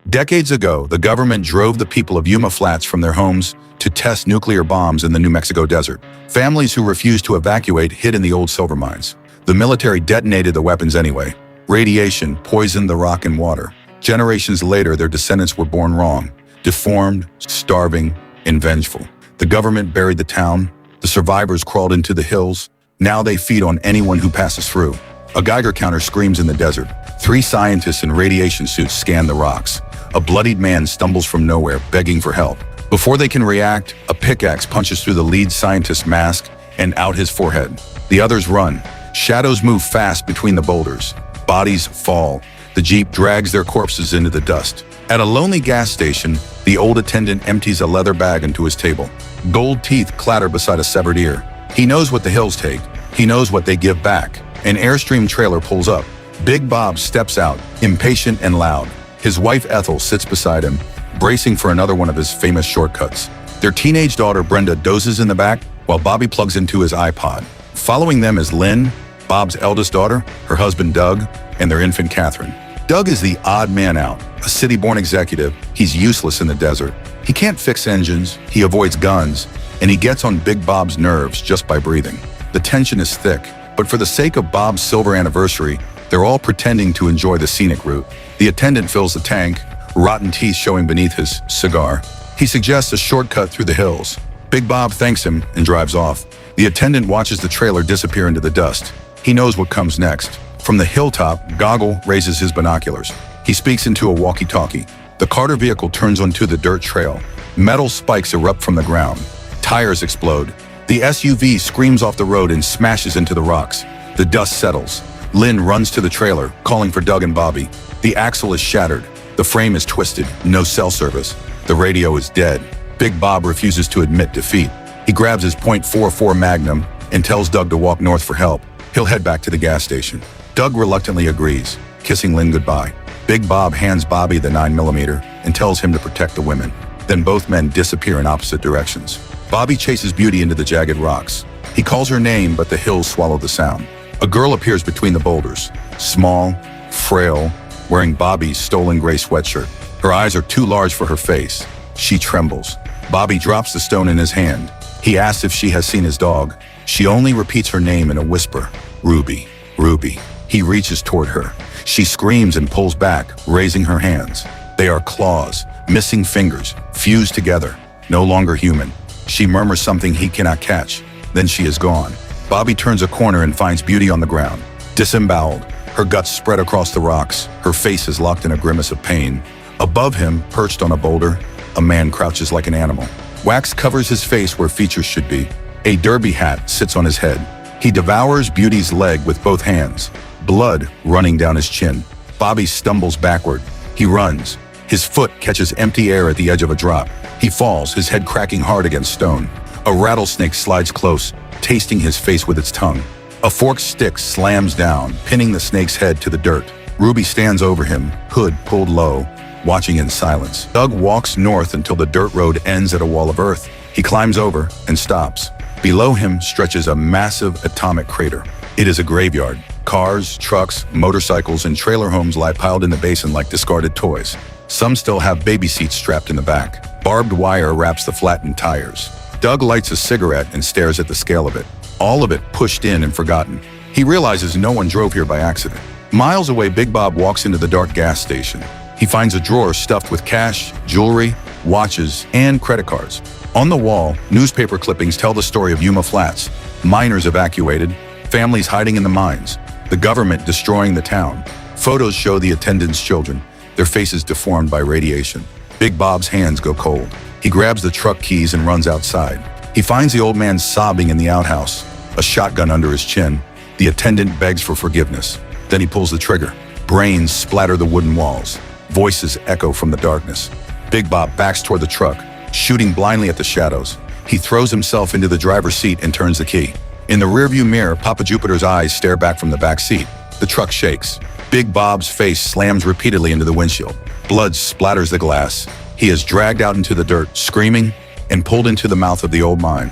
Decades ago, the government drove the people of Yuma Flats from their homes to test nuclear bombs in the New Mexico desert. Families who refused to evacuate hid in the old silver mines. The military detonated the weapons anyway. Radiation poisoned the rock and water. Generations later, their descendants were born wrong, deformed, starving, and vengeful. The government buried the town. The survivors crawled into the hills. Now they feed on anyone who passes through. A Geiger counter screams in the desert. 3 scientists in radiation suits scan the rocks. A bloodied man stumbles from nowhere, begging for help. Before they can react, a pickaxe punches through the lead scientist's mask and out his forehead. The others run. Shadows move fast between the boulders. Bodies fall. The jeep drags their corpses into the dust. At a lonely gas station, the old attendant empties a leather bag into his table. Gold teeth clatter beside a severed ear. He knows what the hills take. He knows what they give back. An Airstream trailer pulls up. Big Bob steps out, impatient and loud. His wife Ethel sits beside him, bracing for another one of his famous shortcuts. Their teenage daughter Brenda dozes in the back while Bobby plugs into his iPod. Following them is Lynn, Bob's eldest daughter, her husband Doug, and their infant Catherine. Doug is the odd man out, a city-born executive. He's useless in the desert. He can't fix engines, he avoids guns, and he gets on Big Bob's nerves just by breathing. The tension is thick, but for the sake of Bob's silver anniversary, they're all pretending to enjoy the scenic route. The attendant fills the tank, rotten teeth showing beneath his cigar. He suggests a shortcut through the hills. Big Bob thanks him and drives off. The attendant watches the trailer disappear into the dust. He knows what comes next. From the hilltop, Goggle raises his binoculars. He speaks into a walkie-talkie. The Carter vehicle turns onto the dirt trail. Metal spikes erupt from the ground. Tires explode. The SUV screams off the road and smashes into the rocks. The dust settles. Lynn runs to the trailer, calling for Doug and Bobby. The axle is shattered. The frame is twisted. No cell service. The radio is dead. Big Bob refuses to admit defeat. He grabs his .44 Magnum and tells Doug to walk north for help. He'll head back to the gas station. Doug reluctantly agrees, kissing Lynn goodbye. Big Bob hands Bobby the 9mm and tells him to protect the women. Then both men disappear in opposite directions. Bobby chases Beauty into the jagged rocks. He calls her name, but the hills swallow the sound. A girl appears between the boulders, small, frail, wearing Bobby's stolen gray sweatshirt. Her eyes are too large for her face. She trembles. Bobby drops the stone in his hand. He asks if she has seen his dog. She only repeats her name in a whisper. Ruby, Ruby. He reaches toward her. She screams and pulls back, raising her hands. They are claws, missing fingers, fused together, no longer human. She murmurs something he cannot catch. Then she is gone. Bobby turns a corner and finds Beauty on the ground, disemboweled. Her guts spread across the rocks. Her face is locked in a grimace of pain. Above him, perched on a boulder, a man crouches like an animal. Wax covers his face where features should be. A derby hat sits on his head. He devours Beauty's leg with both hands, blood running down his chin. Bobby stumbles backward. He runs. His foot catches empty air at the edge of a drop. He falls, his head cracking hard against stone. A rattlesnake slides close, tasting his face with its tongue. A forked stick slams down, pinning the snake's head to the dirt. Ruby stands over him, hood pulled low, watching in silence. Doug walks north until the dirt road ends at a wall of earth. He climbs over and stops. Below him stretches a massive atomic crater. It is a graveyard. Cars, trucks, motorcycles, and trailer homes lie piled in the basin like discarded toys. Some still have baby seats strapped in the back. Barbed wire wraps the flattened tires. Doug lights a cigarette and stares at the scale of it. All of it pushed in and forgotten. He realizes no one drove here by accident. Miles away, Big Bob walks into the dark gas station. He finds a drawer stuffed with cash, jewelry, watches, and credit cards. On the wall, newspaper clippings tell the story of Yuma Flats. Miners evacuated, families hiding in the mines, the government destroying the town. Photos show the attendants' children, their faces deformed by radiation. Big Bob's hands go cold. He grabs the truck keys and runs outside. He finds the old man sobbing in the outhouse, a shotgun under his chin. The attendant begs for forgiveness. Then he pulls the trigger. Brains splatter the wooden walls. Voices echo from the darkness. Big Bob backs toward the truck, shooting blindly at the shadows. He throws himself into the driver's seat and turns the key. In the rearview mirror, Papa Jupiter's eyes stare back from the back seat. The truck shakes. Big Bob's face slams repeatedly into the windshield. Blood splatters the glass. He is dragged out into the dirt, screaming, and pulled into the mouth of the old mine.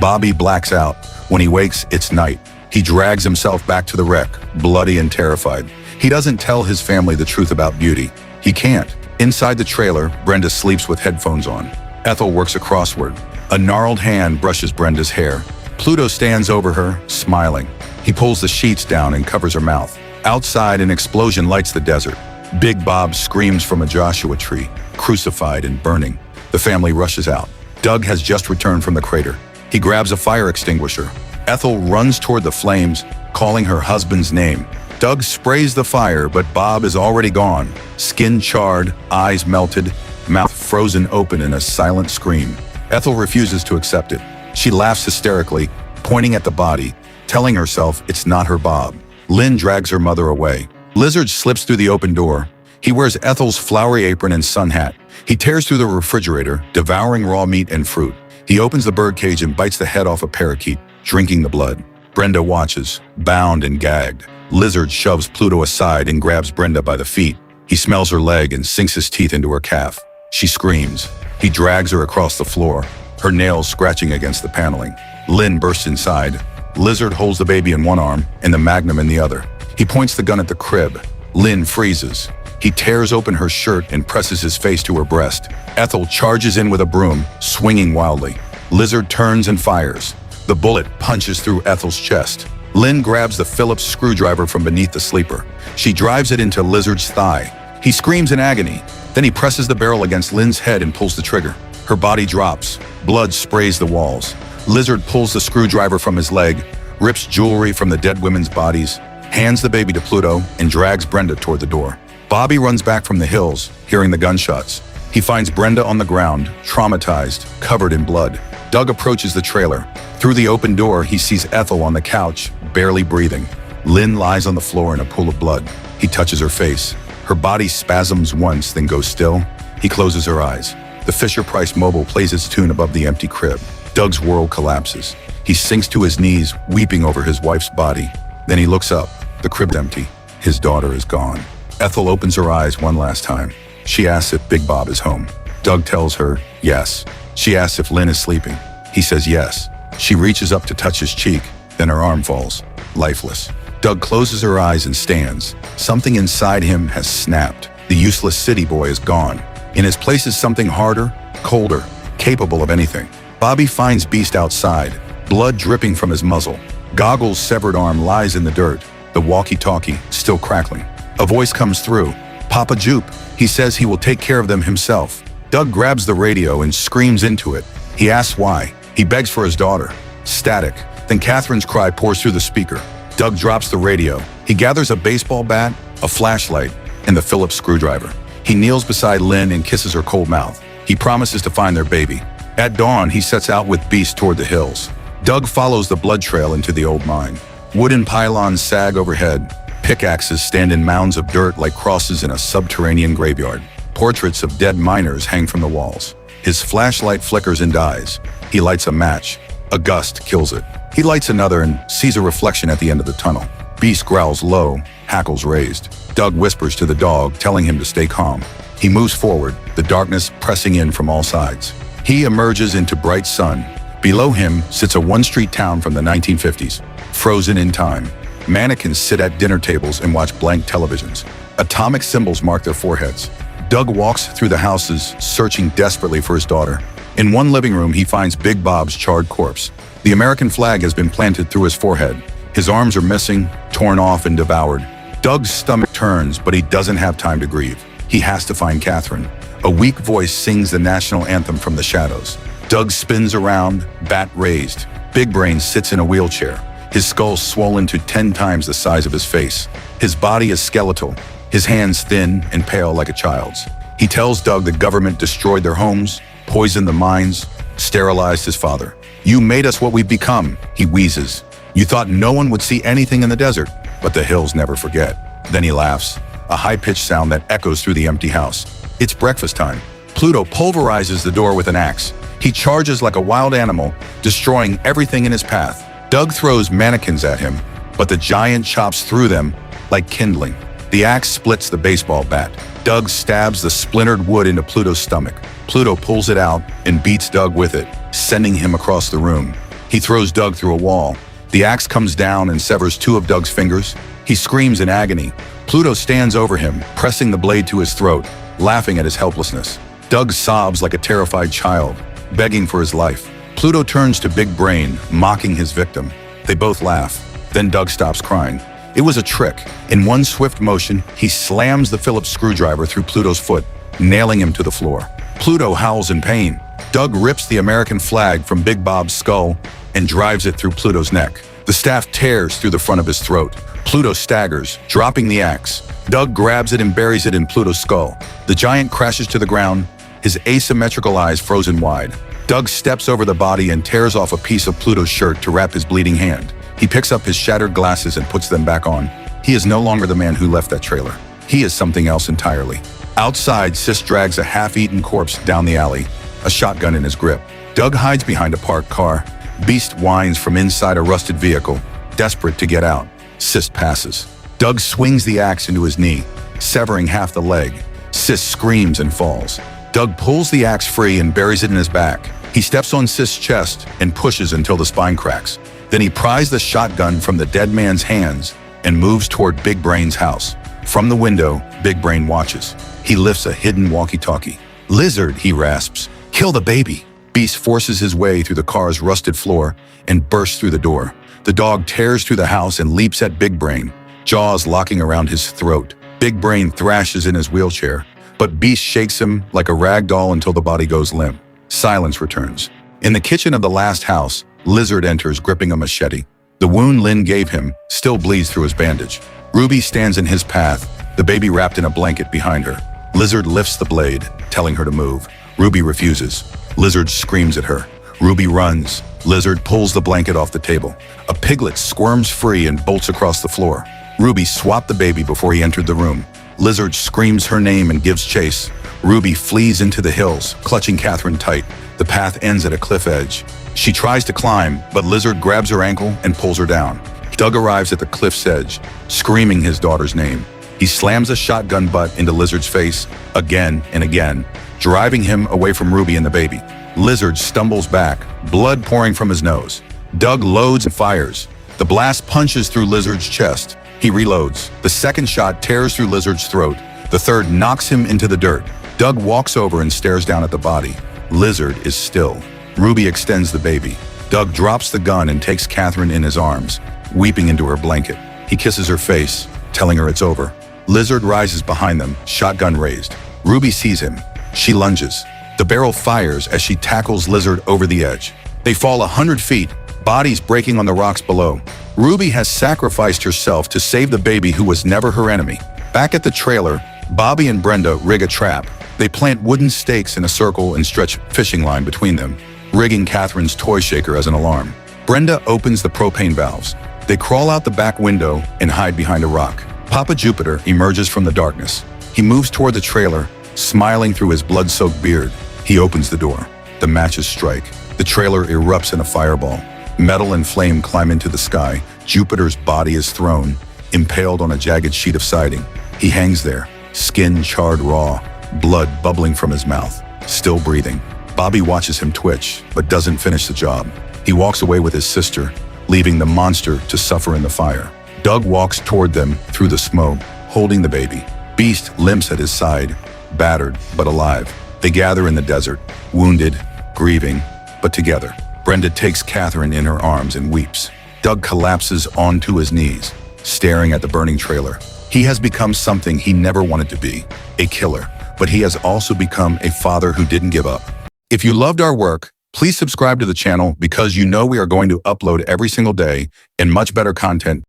Bobby blacks out. When he wakes, it's night. He drags himself back to the wreck, bloody and terrified. He doesn't tell his family the truth about Beauty. He can't. Inside the trailer, Brenda sleeps with headphones on. Ethel works a crossword. A gnarled hand brushes Brenda's hair. Pluto stands over her, smiling. He pulls the sheets down and covers her mouth. Outside, an explosion lights the desert. Big Bob screams from a Joshua tree, crucified and burning. The family rushes out. Doug has just returned from the crater. He grabs a fire extinguisher. Ethel runs toward the flames, calling her husband's name. Doug sprays the fire, but Bob is already gone. Skin charred, eyes melted, mouth frozen open in a silent scream. Ethel refuses to accept it. She laughs hysterically, pointing at the body, telling herself it's not her Bob. Lynn drags her mother away. Lizard slips through the open door. He wears Ethel's flowery apron and sun hat. He tears through the refrigerator, devouring raw meat and fruit. He opens the birdcage and bites the head off a parakeet, drinking the blood. Brenda watches, bound and gagged. Lizard shoves Pluto aside and grabs Brenda by the feet. He smells her leg and sinks his teeth into her calf. She screams. He drags her across the floor, her nails scratching against the paneling. Lynn bursts inside. Lizard holds the baby in one arm and the Magnum in the other. He points the gun at the crib. Lynn freezes. He tears open her shirt and presses his face to her breast. Ethel charges in with a broom, swinging wildly. Lizard turns and fires. The bullet punches through Ethel's chest. Lynn grabs the Phillips screwdriver from beneath the sleeper. She drives it into Lizard's thigh. He screams in agony. Then he presses the barrel against Lynn's head and pulls the trigger. Her body drops. Blood sprays the walls. Lizard pulls the screwdriver from his leg, rips jewelry from the dead women's bodies, hands the baby to Pluto, and drags Brenda toward the door. Bobby runs back from the hills, hearing the gunshots. He finds Brenda on the ground, traumatized, covered in blood. Doug approaches the trailer. Through the open door, he sees Ethel on the couch, barely breathing. Lynn lies on the floor in a pool of blood. He touches her face. Her body spasms once, then goes still. He closes her eyes. The Fisher-Price Mobile plays its tune above the empty crib. Doug's world collapses. He sinks to his knees, weeping over his wife's body. Then he looks up. The crib's empty. His daughter is gone. Ethel opens her eyes one last time. She asks if Big Bob is home. Doug tells her yes. She asks if Lynn is sleeping. He says yes. She reaches up to touch his cheek, then her arm falls, lifeless. Doug closes her eyes and stands. Something inside him has snapped. The useless city boy is gone. In his place is something harder, colder, capable of anything. Bobby finds Beast outside, blood dripping from his muzzle. Goggles' severed arm lies in the dirt, the walkie-talkie still crackling. A voice comes through. Papa Jupe. He says he will take care of them himself. Doug grabs the radio and screams into it. He asks why. He begs for his daughter. Static. Then Catherine's cry pours through the speaker. Doug drops the radio. He gathers a baseball bat, a flashlight, and the Phillips screwdriver. He kneels beside Lynn and kisses her cold mouth. He promises to find their baby. At dawn, he sets out with Beast toward the hills. Doug follows the blood trail into the old mine. Wooden pylons sag overhead. Pickaxes stand in mounds of dirt like crosses in a subterranean graveyard. Portraits of dead miners hang from the walls. His flashlight flickers and dies. He lights a match. A gust kills it. He lights another and sees a reflection at the end of the tunnel. Beast growls low, hackles raised. Doug whispers to the dog, telling him to stay calm. He moves forward, the darkness pressing in from all sides. He emerges into bright sun. Below him sits a one-street town from the 1950s, frozen in time. Mannequins sit at dinner tables and watch blank televisions. Atomic symbols mark their foreheads. Doug walks through the houses, searching desperately for his daughter. In one living room, he finds Big Bob's charred corpse. The American flag has been planted through his forehead. His arms are missing, torn off and devoured. Doug's stomach turns, but he doesn't have time to grieve. He has to find Catherine. A weak voice sings the national anthem from the shadows. Doug spins around, bat raised. Big Brain sits in a wheelchair, his skull swollen to 10 times the size of his face. His body is skeletal, his hands thin and pale like a child's. He tells Doug the government destroyed their homes, poisoned the mines, sterilized his father. "You made us what we've become," he wheezes. "You thought no one would see anything in the desert, but the hills never forget." Then he laughs, a high-pitched sound that echoes through the empty house. It's breakfast time. Pluto pulverizes the door with an axe. He charges like a wild animal, destroying everything in his path. Doug throws mannequins at him, but the giant chops through them like kindling. The axe splits the baseball bat. Doug stabs the splintered wood into Pluto's stomach. Pluto pulls it out and beats Doug with it, sending him across the room. He throws Doug through a wall. The axe comes down and severs 2 of Doug's fingers. He screams in agony. Pluto stands over him, pressing the blade to his throat. laughing at his helplessness. Doug sobs like a terrified child, begging for his life. Pluto turns to Big Brain, mocking his victim. They both laugh. Then Doug stops crying. It was a trick. In one swift motion, he slams the Phillips screwdriver through Pluto's foot, nailing him to the floor. Pluto howls in pain. Doug rips the American flag from Big Bob's skull and drives it through Pluto's neck. The staff tears through the front of his throat. Pluto staggers, dropping the axe. Doug grabs it and buries it in Pluto's skull. The giant crashes to the ground, his asymmetrical eyes frozen wide. Doug steps over the body and tears off a piece of Pluto's shirt to wrap his bleeding hand. He picks up his shattered glasses and puts them back on. He is no longer the man who left that trailer. He is something else entirely. Outside, Sis drags a half-eaten corpse down the alley, a shotgun in his grip. Doug hides behind a parked car. Beast whines from inside a rusted vehicle, desperate to get out. Sis passes. Doug swings the axe into his knee, severing half the leg. Sis screams and falls. Doug pulls the axe free and buries it in his back. He steps on Sis' chest and pushes until the spine cracks. Then he pries the shotgun from the dead man's hands and moves toward Big Brain's house. From the window, Big Brain watches. He lifts a hidden walkie-talkie. "Lizard," he rasps. "Kill the baby." Beast forces his way through the car's rusted floor and bursts through the door. The dog tears through the house and leaps at Big Brain, jaws locking around his throat. Big Brain thrashes in his wheelchair, but Beast shakes him like a rag doll until the body goes limp. Silence returns. In the kitchen of the last house, Lizard enters gripping a machete. The wound Lynn gave him still bleeds through his bandage. Ruby stands in his path, the baby wrapped in a blanket behind her. Lizard lifts the blade, telling her to move. Ruby refuses. Lizard screams at her. Ruby runs. Lizard pulls the blanket off the table. A piglet squirms free and bolts across the floor. Ruby swapped the baby before he entered the room. Lizard screams her name and gives chase. Ruby flees into the hills, clutching Catherine tight. The path ends at a cliff edge. She tries to climb, but Lizard grabs her ankle and pulls her down. Doug arrives at the cliff's edge, screaming his daughter's name. He slams a shotgun butt into Lizard's face again and again, driving him away from Ruby and the baby. Lizard stumbles back, blood pouring from his nose. Doug loads and fires. The blast punches through Lizard's chest. He reloads. The second shot tears through Lizard's throat. The third knocks him into the dirt. Doug walks over and stares down at the body. Lizard is still. Ruby extends the baby. Doug drops the gun and takes Catherine in his arms, weeping into her blanket. He kisses her face, telling her it's over. Lizard rises behind them, shotgun raised. Ruby sees him. She lunges. The barrel fires as she tackles Lizard over the edge. They fall 100 feet, bodies breaking on the rocks below. Ruby has sacrificed herself to save the baby who was never her enemy. Back at the trailer, Bobby and Brenda rig a trap. They plant wooden stakes in a circle and stretch fishing line between them, rigging Catherine's toy shaker as an alarm. Brenda opens the propane valves. They crawl out the back window and hide behind a rock. Papa Jupiter emerges from the darkness. He moves toward the trailer, smiling through his blood-soaked beard. He opens the door. The matches strike. The trailer erupts in a fireball. Metal and flame climb into the sky. Jupiter's body is thrown, impaled on a jagged sheet of siding. He hangs there, skin charred raw, blood bubbling from his mouth, still breathing. Bobby watches him twitch, but doesn't finish the job. He walks away with his sister, leaving the monster to suffer in the fire. Doug walks toward them through the smoke, holding the baby. Beast limps at his side, battered but alive. They gather in the desert, wounded, grieving, but together. Brenda takes Catherine in her arms and weeps. Doug collapses onto his knees, staring at the burning trailer. He has become something he never wanted to be, a killer, but he has also become a father who didn't give up. If you loved our work, please subscribe to the channel because you know we are going to upload every single day and much better content